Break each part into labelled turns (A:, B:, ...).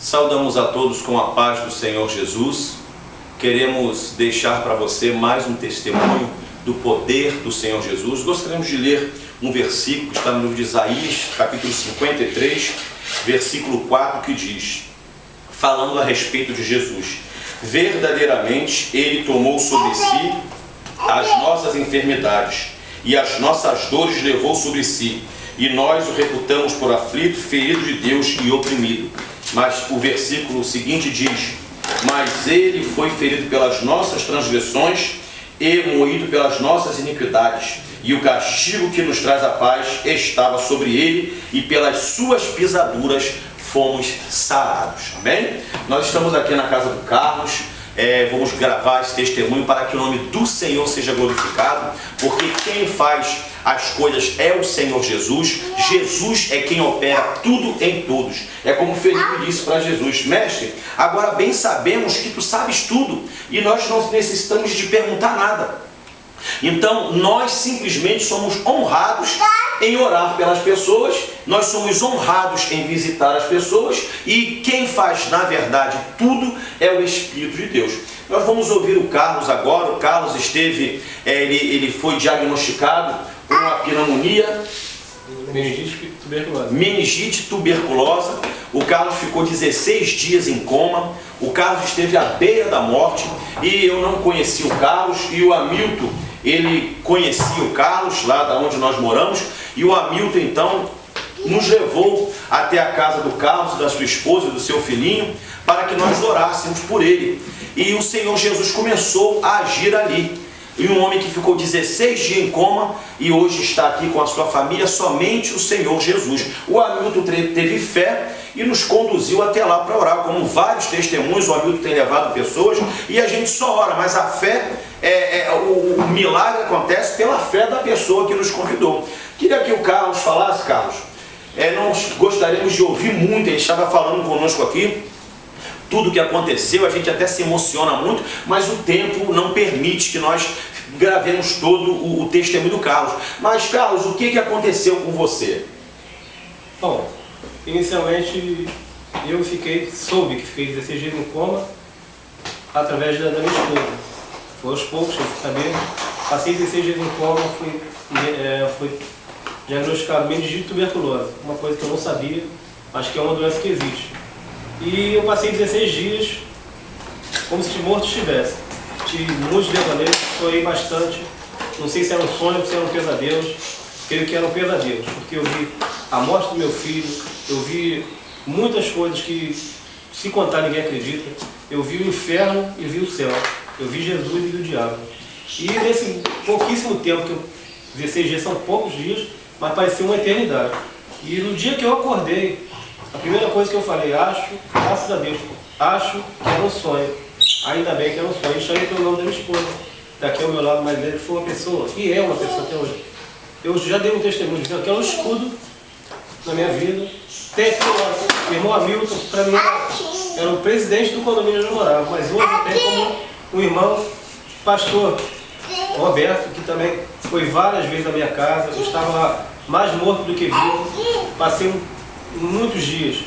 A: Saudamos a todos com a paz do Senhor Jesus. Queremos deixar para você mais um testemunho do poder do Senhor Jesus. Gostaríamos de ler um versículo que está no livro de Isaías, capítulo 53, versículo 4, que diz, falando a respeito de Jesus: verdadeiramente Ele tomou sobre si as nossas enfermidades e as nossas dores levou sobre si, e nós o reputamos por aflito, ferido de Deus e oprimido. Mas o versículo seguinte diz: mas Ele foi ferido pelas nossas transgressões e moído pelas nossas iniquidades, e o castigo que nos traz a paz estava sobre Ele, e pelas suas pisaduras fomos sarados. Amém? Nós estamos aqui na casa do Carlos. Vamos gravar esse testemunho para que o nome do Senhor seja glorificado, porque quem faz as coisas é o Senhor Jesus. Jesus é quem opera tudo em todos. É como Felipe disse para Jesus: mestre, agora bem sabemos que tu sabes tudo e nós não necessitamos de perguntar nada. Então nós simplesmente somos honrados em orar pelas pessoas, nós somos honrados em visitar as pessoas, e quem faz na verdade tudo é o Espírito de Deus. Nós vamos ouvir o Carlos agora. O Carlos esteve, ele foi diagnosticado com uma pneumonia, meningite tuberculosa. O Carlos ficou 16 dias em coma. O Carlos esteve à beira da morte, e eu não conhecia o Carlos, e o Hamilton, ele conhecia o Carlos lá da onde nós moramos, e o Hamilton então nos levou até a casa do Carlos, da sua esposa e do seu filhinho, para que nós orássemos por ele. E o Senhor Jesus começou a agir ali. E um homem que ficou 16 dias em coma e hoje está aqui com a sua família, somente o Senhor Jesus. O Hamilton teve fé e nos conduziu até lá para orar, como vários testemunhos. O Hamilton tem levado pessoas e a gente só ora, mas a fé, o milagre acontece pela fé da pessoa que nos convidou. Queria que o Carlos falasse. Carlos, nós gostaríamos de ouvir muito. Ele estava falando conosco aqui tudo o que aconteceu, a gente até se emociona muito, mas o tempo não permite que nós gravemos todo o testemunho do Carlos. Mas Carlos, o que aconteceu com você?
B: Bom, inicialmente eu soube que fiquei 16 dias em coma através da minha esposa. Foi aos poucos, eu sabia. Passei 16 dias em coma, fui diagnosticado meningite tuberculosa, uma coisa que eu não sabia, acho que é uma doença que existe. E eu passei 16 dias como se morto estivesse. Tive muitos devaneios, chorei bastante. Não sei se era um sonho ou se eram pesadelos. Creio que eram pesadelos, porque eu vi a morte do meu filho, eu vi muitas coisas que, se contar, ninguém acredita. Eu vi o inferno e vi o céu. Eu vi Jesus e vi o diabo. E nesse pouquíssimo tempo, 16 dias são poucos dias, mas parecia uma eternidade. E no dia que eu acordei, a primeira coisa que eu falei: graças a Deus, acho que era um sonho. Ainda bem que era um sonho. E chamei pelo nome da minha esposa. Daqui ao meu lado mais velho foi uma pessoa, e é uma pessoa até hoje. Eu já dei um testemunho dizendo que é um escudo na minha vida. Tem aqui o irmão Hamilton, que para mim era o presidente do condomínio onde eu morava, mas hoje eu tenho como um irmão, pastor Roberto, que também foi várias vezes na minha casa. Eu estava mais morto do que vivo. Passei muitos dias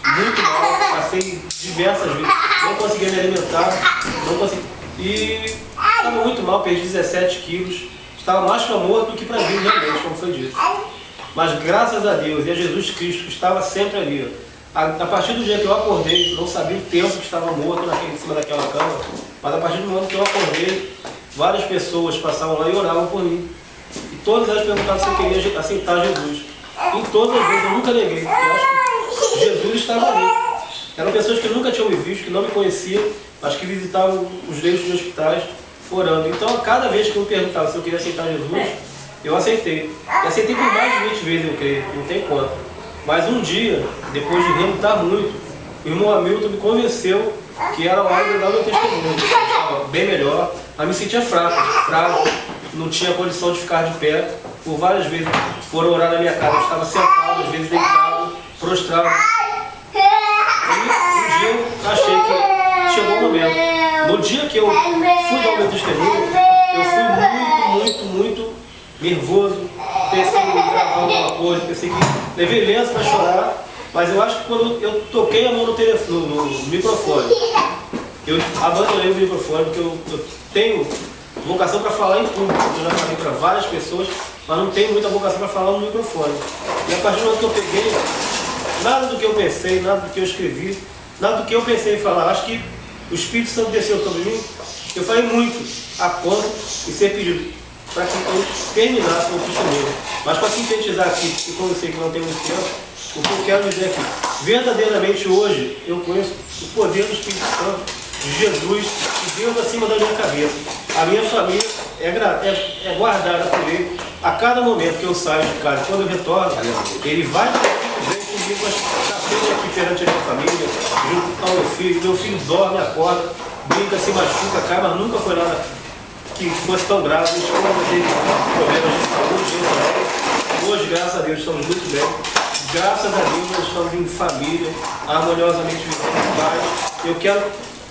B: muito mal, passei diversas vezes, não conseguia me alimentar, e estava muito mal, perdi 17 quilos, estava mais para morto do que para vivo realmente, como foi dito. Mas graças a Deus e a Jesus Cristo, que estava sempre ali, a partir do dia que eu acordei, não sabia o tempo que estava morto em cima daquela cama, mas a partir do momento que eu acordei, várias pessoas passavam lá e oravam por mim, e todas elas perguntavam se eu queria aceitar Jesus. Em todas as vezes eu nunca neguei, porque eu acho que Jesus estava ali. Eram pessoas que nunca tinham me visto, que não me conheciam, mas que visitavam os leitos de hospitais orando. Então, a cada vez que eu me perguntava se eu queria aceitar Jesus, eu aceitei. E aceitei por mais de 20 vezes, eu creio, não tem conta. Mas um dia, depois de relutar muito, o irmão Hamilton me convenceu que era hora de dar o meu testemunho. Eu estava bem melhor, mas me sentia fraco, não tinha condição de ficar de pé. Por várias vezes foram orar na minha casa, eu estava sentado, às vezes deitado, prostrado. E um dia eu achei que chegou o momento. No dia que eu fui dar o meu testemunho, eu fui muito nervoso. Pensei em gravar alguma coisa, pensei que levei lenço para chorar, Mas eu acho que quando eu toquei a mão no microfone, eu abandonei o microfone, porque eu tenho vocação para falar em público. Eu já falei para várias pessoas, mas não tenho muita vocação para falar no microfone. E a partir do momento que eu peguei, nada do que eu pensei, nada do que eu escrevi, nada do que eu pensei em falar, acho que o Espírito Santo desceu sobre mim. Eu falei muito a ponto de ser pedido para que eu terminasse o testemunho. Mas para sintetizar aqui, e como eu sei que não tem muito tempo, o que eu quero dizer aqui, verdadeiramente hoje eu conheço o poder do Espírito Santo, de Jesus, de Deus acima da minha cabeça. A minha família é guardada por Ele a cada momento que eu saio de casa. Quando eu retorno, Ele vai comigo, mas está sempre aqui perante a minha família, junto ao meu filho. Meu filho dorme, acorda, brinca, se machuca, cai, mas nunca foi nada que fosse tão grave. A escola teve problemas de saúde, hoje, graças a Deus, estamos muito bem. Graças a Deus, nós estamos em família, harmoniosamente vivendo em paz. Eu quero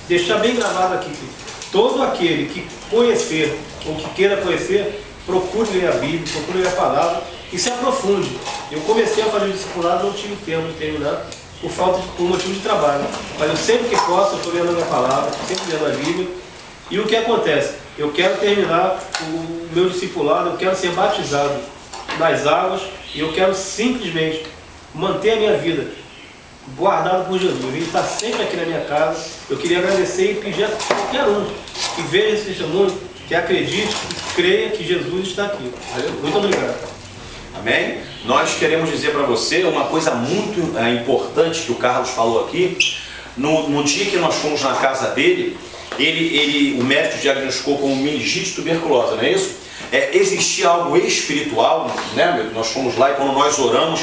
B: deixar bem gravado aqui que todo aquele que conhecer ou que queira conhecer, procure ler a Bíblia, procure ler a palavra e se aprofunde. Eu comecei a fazer o discipulado, não tive tempo de terminar por motivo de trabalho. Mas eu sempre que posso, eu estou lendo a minha palavra, sempre lendo a Bíblia. E o que acontece? Eu quero terminar o meu discipulado, eu quero ser batizado nas águas e eu quero simplesmente manter a minha vida guardado por Jesus. Ele está sempre aqui na minha casa. Eu queria agradecer e pedir a qualquer um que veja esse testemunho, que acredite, que creia que Jesus está aqui. Muito obrigado.
A: Amém? Nós queremos dizer para você uma coisa muito importante que o Carlos falou aqui. No dia que nós fomos na casa dele, o médico diagnosticou como meningite tuberculosa, não é isso? Existia algo espiritual, né? Nós fomos lá e quando nós oramos,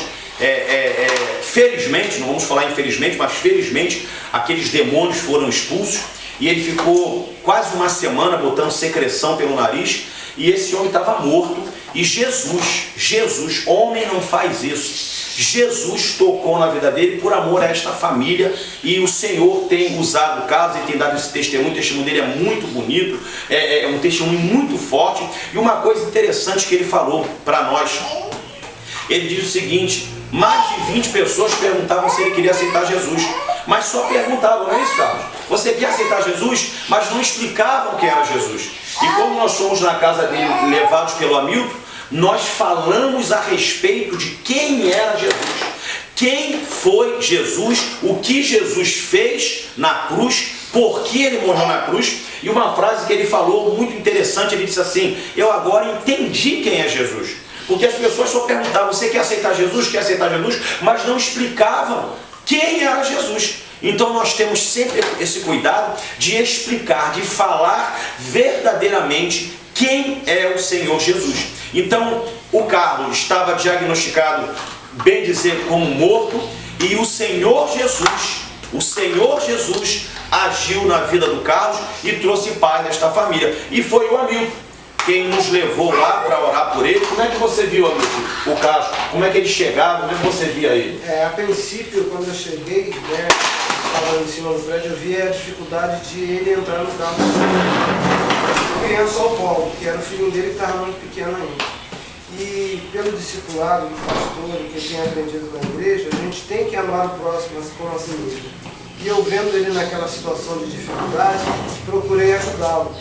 A: felizmente, não vamos falar infelizmente, mas felizmente, aqueles demônios foram expulsos e ele ficou quase uma semana botando secreção pelo nariz e esse homem estava morto. E Jesus, homem não faz isso. Jesus tocou na vida dele por amor a esta família e o Senhor tem usado o Carlos e tem dado esse testemunho. O testemunho dele é muito bonito, é um testemunho muito forte. E uma coisa interessante que ele falou para nós, ele diz o seguinte: mais de 20 pessoas perguntavam se ele queria aceitar Jesus, mas só perguntavam, não é isso, Carlos? Você quer aceitar Jesus? Mas não explicavam o que era Jesus. E como nós fomos na casa dele levados pelo Hamilton, nós falamos a respeito de quem era Jesus, quem foi Jesus, o que Jesus fez na cruz, por que ele morreu na cruz. E uma frase que ele falou muito interessante, ele disse assim: eu agora entendi quem é Jesus. Porque as pessoas só perguntavam, você quer aceitar Jesus? Quer aceitar Jesus? Mas não explicavam quem era Jesus. Então nós temos sempre esse cuidado de explicar, de falar verdadeiramente quem é o Senhor Jesus. Então o Carlos estava diagnosticado, bem dizer, como morto, e o Senhor Jesus agiu na vida do Carlos e trouxe paz nesta família. E foi o Hamilton quem nos levou lá para orar por ele. Como é que você viu, Hamilton, o Carlos? Como é que ele chegava? Como é que você via ele?
C: A princípio, quando eu cheguei, estava em cima do prédio, eu via a dificuldade de ele entrar no carro. Eu criança só o Paulo, que era o filho dele que estava muito pequeno ainda. E pelo discipulado do pastor, que eu tenho aprendido na igreja, a gente tem que amar o próximo como a si mesmo. E eu vendo ele naquela situação de dificuldade, procurei ajudá-lo.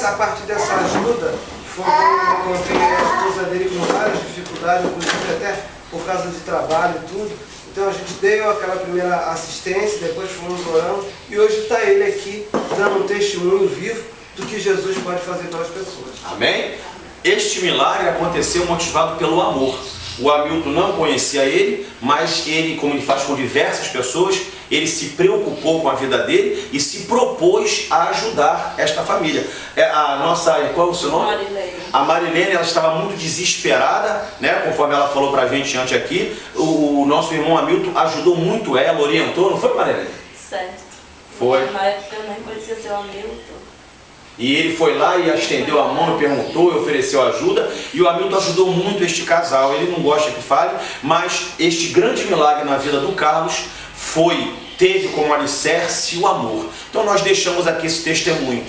C: A partir dessa ajuda, foi quando eu encontrei a esposa dele com várias dificuldades, inclusive até por causa de trabalho e tudo. Então a gente deu aquela primeira assistência, depois fomos orando, e hoje está ele aqui, dando um testemunho vivo do que Jesus pode fazer pelas pessoas.
A: Amém? Este milagre aconteceu motivado pelo amor. O Hamilton não conhecia ele, mas ele, como ele faz com diversas pessoas, ele se preocupou com a vida dele e se propôs a ajudar esta família. Qual é o seu nome?
D: Marilene.
A: A Marilene, ela estava muito desesperada, né? Conforme ela falou pra gente antes aqui. O nosso irmão Hamilton ajudou muito ela, orientou, não foi, Marilene?
D: Certo.
A: Foi.
D: Na época eu nem conhecia seu Hamilton.
A: E ele foi lá e estendeu a mão, perguntou e ofereceu ajuda. E o Hamilton ajudou muito este casal. Ele não gosta que fale, mas este grande milagre na vida do Carlos teve como alicerce o amor. Então nós deixamos aqui esse testemunho.